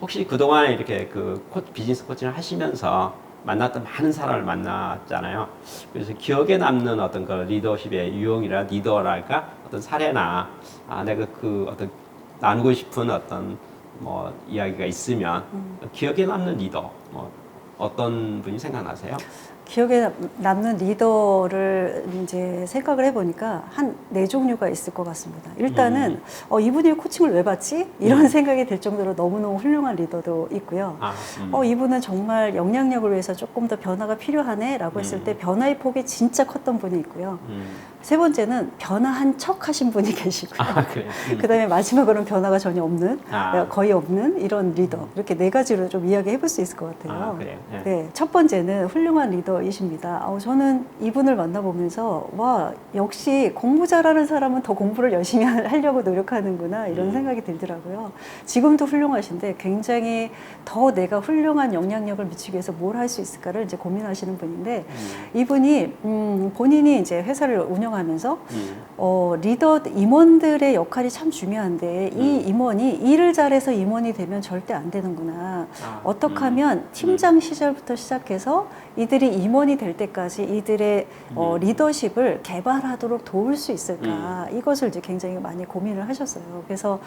혹시 그동안 이렇게 그 비즈니스 코칭을 하시면서 만났던 많은 사람을 만났잖아요. 그래서 기억에 남는 어떤 그 리더십의 유형이라 리더랄까 어떤 사례나 내가 그 어떤 나누고 싶은 어떤 뭐 이야기가 있으면 기억에 남는 리더 뭐 어떤 분이 생각나세요? 기억에 남는 리더를 이제 생각을 해보니까 한 네 종류가 있을 것 같습니다. 일단은 이분이 코칭을 왜 받지? 이런 생각이 들 정도로 너무너무 훌륭한 리더도 있고요. 이분은 정말 영향력을 위해서 조금 더 변화가 필요하네 라고 했을 때 변화의 폭이 진짜 컸던 분이 있고요. 세 번째는 변화한 척 하신 분이 계시고요. 그래요? 그 다음에 마지막으로는 변화가 전혀 없는, 거의 없는 이런 리더. 이렇게 네 가지로 좀 이야기해 볼 수 있을 것 같아요. 그래요? 네. 네, 첫 번째는 훌륭한 리더이십니다. 저는 이분을 만나보면서 와, 역시 공부 잘하는 사람은 더 공부를 열심히 하려고 노력하는구나 이런 생각이 들더라고요. 지금도 훌륭하신데 굉장히 더 내가 훌륭한 영향력을 미치기 위해서 뭘 할 수 있을까를 이제 고민하시는 분인데 이분이 본인이 이제 회사를 운영하면서 리더 임원들의 역할이 참 중요한데 이 임원이 일을 잘해서 임원이 되면 절대 안 되는구나. 어떻게 하면 팀장 시절부터 시작해서 이들이 임원이 될 때까지 이들의 리더십을 개발하도록 도울 수 있을까 이것을 이제 굉장히 많이 고민을 하셨어요. 그래서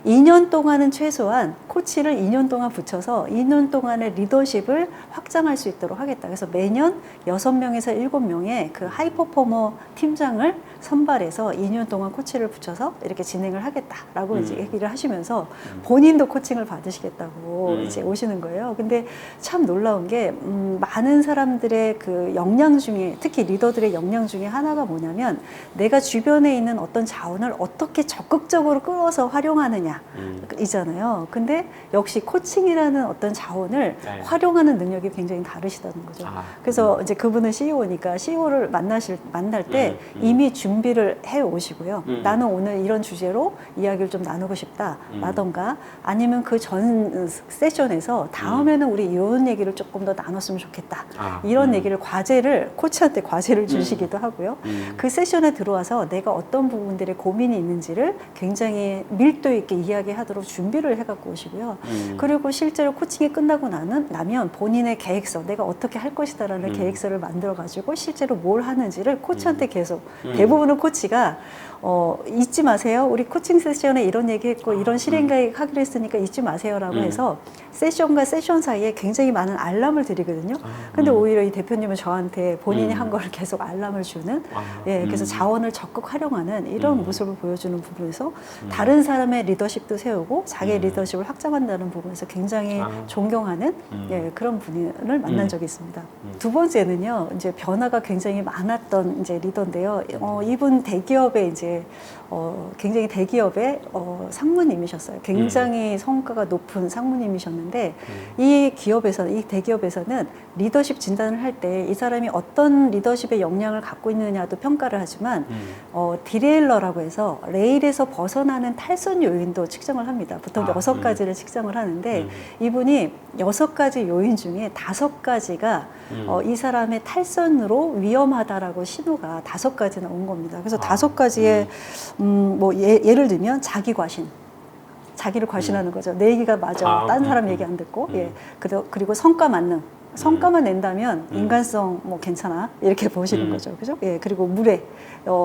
2년 동안은 최소한 코치를 2년 동안 붙여서 2년 동안의 리더십을 확장할 수 있도록 하겠다. 그래서 매년 6명에서 7명의 그 하이퍼포머 팀장을 선발해서 2년 동안 코치를 붙여서 이렇게 진행을 하겠다라고 이제 얘기를 하시면서 본인도 코칭을 받으시겠다고 이제 오시는 거예요. 근데 참 놀라운 게 많은 사람들의 그 역량 중에 특히 리더들의 역량 중에 하나가 뭐냐면 내가 주변에 있는 어떤 자원을 어떻게 적극적으로 끌어서 활용하느냐 이잖아요. 근데 역시 코칭이라는 어떤 자원을 활용하는 능력이 굉장히 다르시다는 거죠. 그래서 이제 그분은 CEO니까 CEO를 만날 때 이미 준비를 해 오시고요. 나는 오늘 이런 주제로 이야기를 좀 나누고 싶다 라던가 아니면 그 전 세션에서 다음에는 우리 이런 얘기를 조금 더 나눴으면 좋겠다. 이런 얘기를 코치한테 과제를 주시기도 하고요. 그 세션에 들어와서 내가 어떤 부분들의 고민이 있는지를 굉장히 밀도 있게 이야기하도록 준비를 해갖고 오시고요. 그리고 실제로 코칭이 끝나고 나면 본인의 계획서, 내가 어떻게 할 것이다라는 계획서를 만들어가지고 실제로 뭘 하는지를 코치한테 계속 대부분은 코치가 잊지 마세요. 우리 코칭 세션에 이런 얘기했고 이런 실행계획 하기로 했으니까 잊지 마세요라고 해서 세션과 세션 사이에 굉장히 많은 알람을 드리거든요. 근데 오히려 이 대표님은 저한테 본인이 한 거를 계속 알람을 주는 그래서 자원을 적극 활용하는 이런 모습을 보여주는 부분에서 다른 사람의 리더십도 세우고 자기의 리더십을 확장한다는 부분에서 굉장히 존경하는 그런 분을 만난 적이 있습니다. 두 번째는요, 이제 변화가 굉장히 많았던 이제 리더인데요. 이분 대기업에 이제 굉장히 대기업의 상무님이셨어요. 굉장히 성과가 높은 상무님이셨는데 이 대기업에서는 리더십 진단을 할 때 이 사람이 어떤 리더십의 역량을 갖고 있느냐도 평가를 하지만 디레일러라고 해서 레일에서 벗어나는 탈선 요인도 측정을 합니다. 보통 6가지를 측정을 하는데 이분이 6가지 요인 중에 5가지가 이 사람의 탈선으로 위험하다라고 신호가 5가지나 온 겁니다. 그래서 5가지의 뭐 예를 들면 자기 과신. 자기를 과신하는 거죠. 내 얘기가 맞아. 딴 사람 얘기 안 듣고. 그리고 성과 만능. 성과만 낸다면 인간성 뭐 괜찮아 이렇게 보시는 거죠, 그죠? 그리고 무례.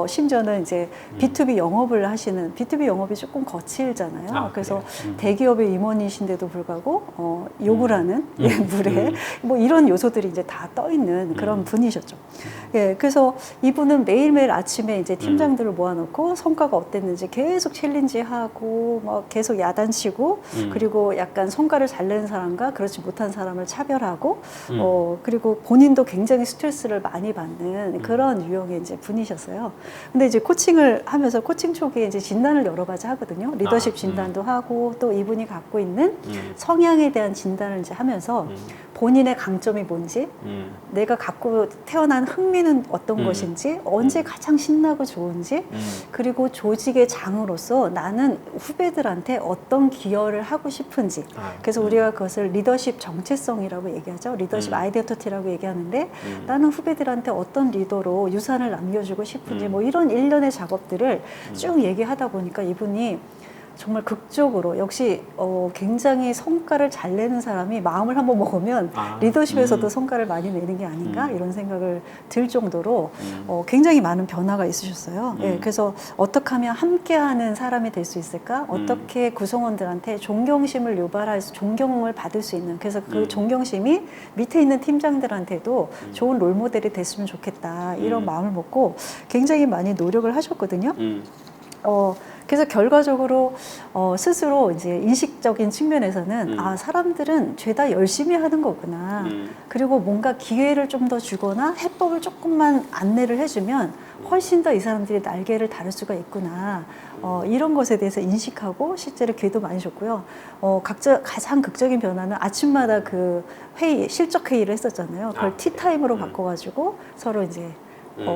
심지어는 이제 B2B 영업을 하시는 B2B 영업이 조금 거칠잖아요. 그래서 대기업의 임원이신데도 불구하고 욕을 하는 무례. 뭐 이런 요소들이 이제 다 떠 있는 그런 분이셨죠. 그래서 이분은 매일매일 아침에 이제 팀장들을 모아놓고 성과가 어땠는지 계속 챌린지하고 뭐 계속 야단치고 그리고 약간 성과를 잘 내는 사람과 그렇지 못한 사람을 차별하고 그리고 본인도 굉장히 스트레스를 많이 받는 그런 유형의 이제 분이셨어요. 근데 이제 코칭을 하면서 코칭 초기에 이제 진단을 여러 가지 하거든요. 리더십 진단도 하고 또 이분이 갖고 있는 성향에 대한 진단을 이제 하면서 본인의 강점이 뭔지, 내가 갖고 태어난 흥미는 어떤 것인지, 언제 가장 신나고 좋은지, 그리고 조직의 장으로서 나는 후배들한테 어떤 기여를 하고 싶은지. 그래서 우리가 그것을 리더십 정체성이라고 얘기하죠. 리더십 아이덴티티라고 얘기하는데 나는 후배들한테 어떤 리더로 유산을 남겨주고 싶은지 뭐 이런 일련의 작업들을 쭉 얘기하다 보니까 이분이 정말 극적으로 역시 굉장히 성과를 잘 내는 사람이 마음을 한번 먹으면 리더십에서도 성과를 많이 내는 게 아닌가 이런 생각을 들 정도로 굉장히 많은 변화가 있으셨어요. 예, 그래서 어떻게 하면 함께하는 사람이 될 수 있을까? 어떻게 구성원들한테 존경심을 유발할 수, 존경을 받을 수 있는, 그래서 그 존경심이 밑에 있는 팀장들한테도 좋은 롤모델이 됐으면 좋겠다 이런 마음을 먹고 굉장히 많이 노력을 하셨거든요. 그래서 결과적으로 스스로 이제 인식적인 측면에서는 아, 사람들은 죄다 열심히 하는 거구나. 그리고 뭔가 기회를 좀 더 주거나 해법을 조금만 안내를 해주면 훨씬 더 이 사람들이 날개를 다룰 수가 있구나. 이런 것에 대해서 인식하고 실제로 기회도 많이 줬고요. 가장 극적인 변화는 아침마다 그 회의, 실적 회의를 했었잖아요. 그걸 티타임으로 바꿔가지고 서로 이제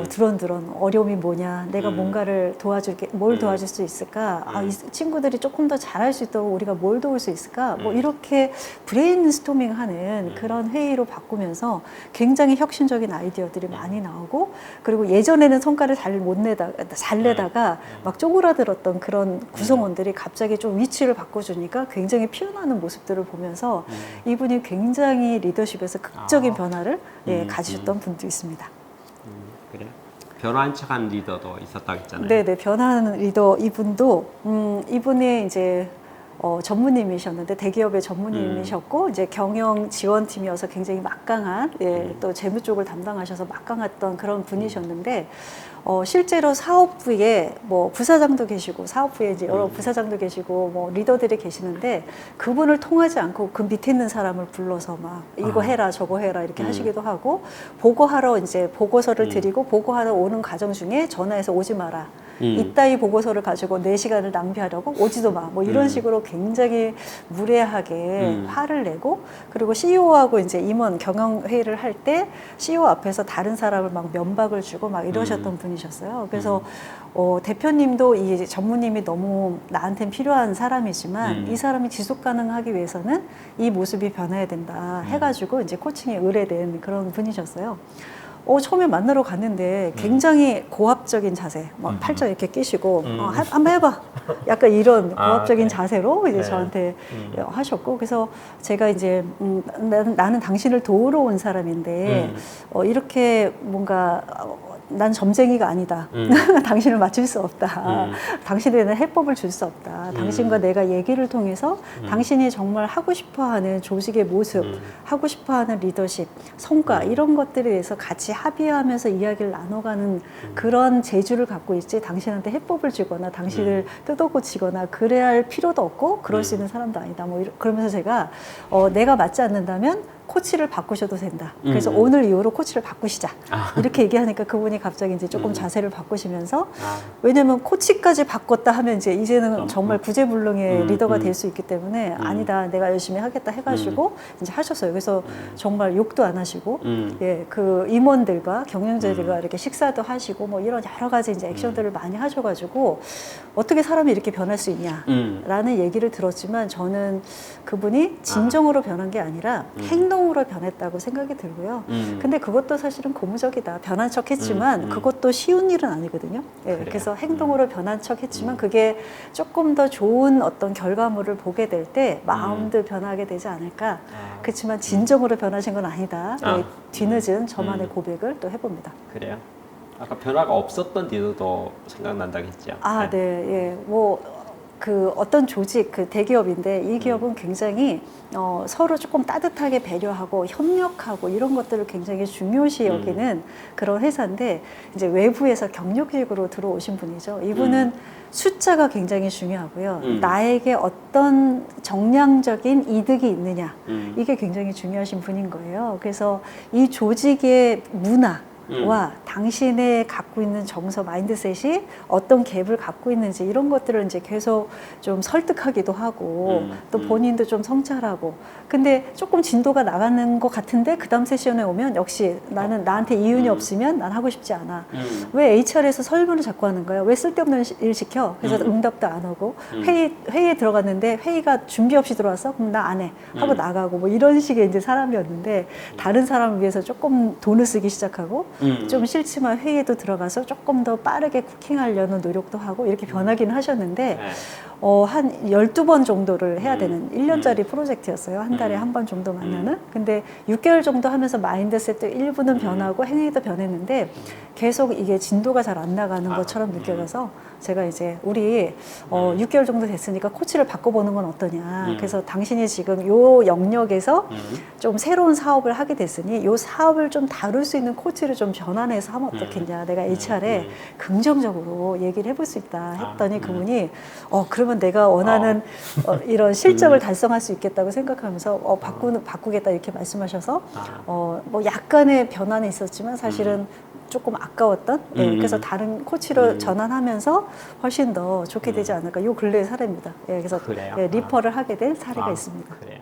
두런두런 어려움이 뭐냐, 내가 뭔가를 뭘 도와줄 수 있을까, 이 친구들이 조금 더 잘할 수 있도록 우리가 뭘 도울 수 있을까, 뭐 이렇게 브레인스토밍 하는 그런 회의로 바꾸면서 굉장히 혁신적인 아이디어들이 많이 나오고, 그리고 예전에는 성과를 잘 내다가 막 쪼그라들었던 그런 구성원들이 갑자기 좀 위치를 바꿔주니까 굉장히 피어나는 모습들을 보면서 이분이 굉장히 리더십에서 극적인 변화를 가지셨던 분도 있습니다. 그래. 변화한 척한 리더도 있었다고 했잖아요. 네네, 변화하는 리더 이분도 이분이 이제 전무님이셨는데 대기업의 전무님이셨고 이제 경영 지원팀이어서 굉장히 막강한 또 재무 쪽을 담당하셔서 막강했던 그런 분이셨는데 실제로 사업부에 뭐 부사장도 계시고 사업부에 이제 여러 부사장도 계시고 뭐 리더들이 계시는데 그분을 통하지 않고 그 밑에 있는 사람을 불러서 막 이거 해라 저거 해라 이렇게 하시기도 하고, 보고하러 이제 보고서를 드리고 보고하러 오는 과정 중에 전화해서 오지 마라. 이따위 보고서를 가지고 4시간을 낭비하려고 오지도 마. 뭐 이런 식으로 굉장히 무례하게 화를 내고, 그리고 CEO하고 이제 임원 경영회의를 할 때 CEO 앞에서 다른 사람을 막 면박을 주고 막 이러셨던 분이셨어요. 그래서 대표님도 이 전무님이 너무 나한텐 필요한 사람이지만 이 사람이 지속 가능하기 위해서는 이 모습이 변해야 된다 해가지고 이제 코칭에 의뢰된 그런 분이셨어요. 처음에 만나러 갔는데 굉장히 고압적인 자세, 막 팔짱 이렇게 끼시고 한번 해봐, 약간 이런 고압적인 자세로 이제 저한테 하셨고, 그래서 제가 이제 나는 당신을 도우러 온 사람인데 이렇게 뭔가 난 점쟁이가 아니다. 당신을 맞출 수 없다. 당신에게는 해법을 줄 수 없다. 당신과 내가 얘기를 통해서 당신이 정말 하고 싶어하는 조직의 모습, 하고 싶어하는 리더십, 성과 이런 것들에 대해서 같이 합의하면서 이야기를 나눠가는 그런 재주를 갖고 있지, 당신한테 해법을 주거나 당신을 뜯어고치거나 그래야 할 필요도 없고 그럴 수 있는 사람도 아니다. 뭐 그러면서 제가 내가 맞지 않는다면 코치를 바꾸셔도 된다. 그래서 오늘 이후로 코치를 바꾸시자. 이렇게 얘기하니까 그분이 갑자기 이제 조금 자세를 바꾸시면서, 왜냐면 코치까지 바꿨다 하면 이제는 정말 구제불능의 리더가 될 수 있기 때문에 아니다, 내가 열심히 하겠다 해가지고 이제 하셨어요. 그래서 정말 욕도 안 하시고, 그 임원들과 경영자들과 이렇게 식사도 하시고 뭐 이런 여러 가지 이제 액션들을 많이 하셔가지고 어떻게 사람이 이렇게 변할 수 있냐라는 얘기를 들었지만, 저는 그분이 진정으로 변한 게 아니라 행동으로 변했다고 생각이 들고요. 근데 그것도 사실은 고무적이다. 변한 척 했지만 그것도 쉬운 일은 아니거든요. 그래서 행동으로 변한 척 했지만 그게 조금 더 좋은 어떤 결과물을 보게 될 때 마음도 변하게 되지 않을까. 그렇지만 진정으로 변하신 건 아니다. 뒤늦은 저만의 고백을 또 해봅니다. 그래요? 아까 변화가 없었던 리더도 생각난다고 했죠. 네, 예. 그 어떤 조직, 그 대기업인데 이 기업은 굉장히 서로 조금 따뜻하게 배려하고 협력하고 이런 것들을 굉장히 중요시 여기는 그런 회사인데, 이제 외부에서 경력직으로 들어오신 분이죠. 이분은 숫자가 굉장히 중요하고요. 나에게 어떤 정량적인 이득이 있느냐, 이게 굉장히 중요하신 분인 거예요. 그래서 이 조직의 문화, 와 당신의 갖고 있는 정서, 마인드셋이 어떤 갭을 갖고 있는지 이런 것들을 이제 계속 좀 설득하기도 하고 또 본인도 좀 성찰하고, 근데 조금 진도가 나가는 것 같은데 그 다음 세션에 오면 역시 나한테 이윤이 없으면 난 하고 싶지 않아. 왜 HR에서 설문을 자꾸 하는 거야? 왜 쓸데없는 일 시켜? 그래서 응답도 안 하고 회의에 들어갔는데 회의가 준비 없이 들어왔어? 그럼 나 안 해 하고 나가고 뭐 이런 식의 이제 사람이었는데, 다른 사람을 위해서 조금 돈을 쓰기 시작하고 좀 싫지만 회의에도 들어가서 조금 더 빠르게 쿠킹하려는 노력도 하고 이렇게 변하기는 하셨는데 한 12번 정도를 해야 되는 1년짜리 프로젝트였어요. 한 달에 한 번 정도 만나는. 근데 6개월 정도 하면서 마인드셋도 일부는 변하고 행위도 변했는데 계속 이게 진도가 잘 안 나가는 것처럼 느껴져서 제가 이제 우리 6개월 정도 됐으니까 코치를 바꿔보는 건 어떠냐. 그래서 당신이 지금 요 영역에서 좀 새로운 사업을 하게 됐으니 요 사업을 좀 다룰 수 있는 코치를 좀 전환해서 하면 어떻겠냐. 내가 HR에 긍정적으로 얘기를 해볼 수 있다 했더니 그분이 그러면 내가 원하는 이런 실적을 달성할 수 있겠다고 생각하면서 바꾸겠다 이렇게 말씀하셔서 뭐 약간의 변화는 있었지만 사실은 조금 아까웠던 그래서 다른 코치로 전환하면서 훨씬 더 좋게 되지 않을까 요 근래의 사례입니다. 예, 그래서 그래요? 리퍼를 하게 된 사례가 있습니다. 그래요.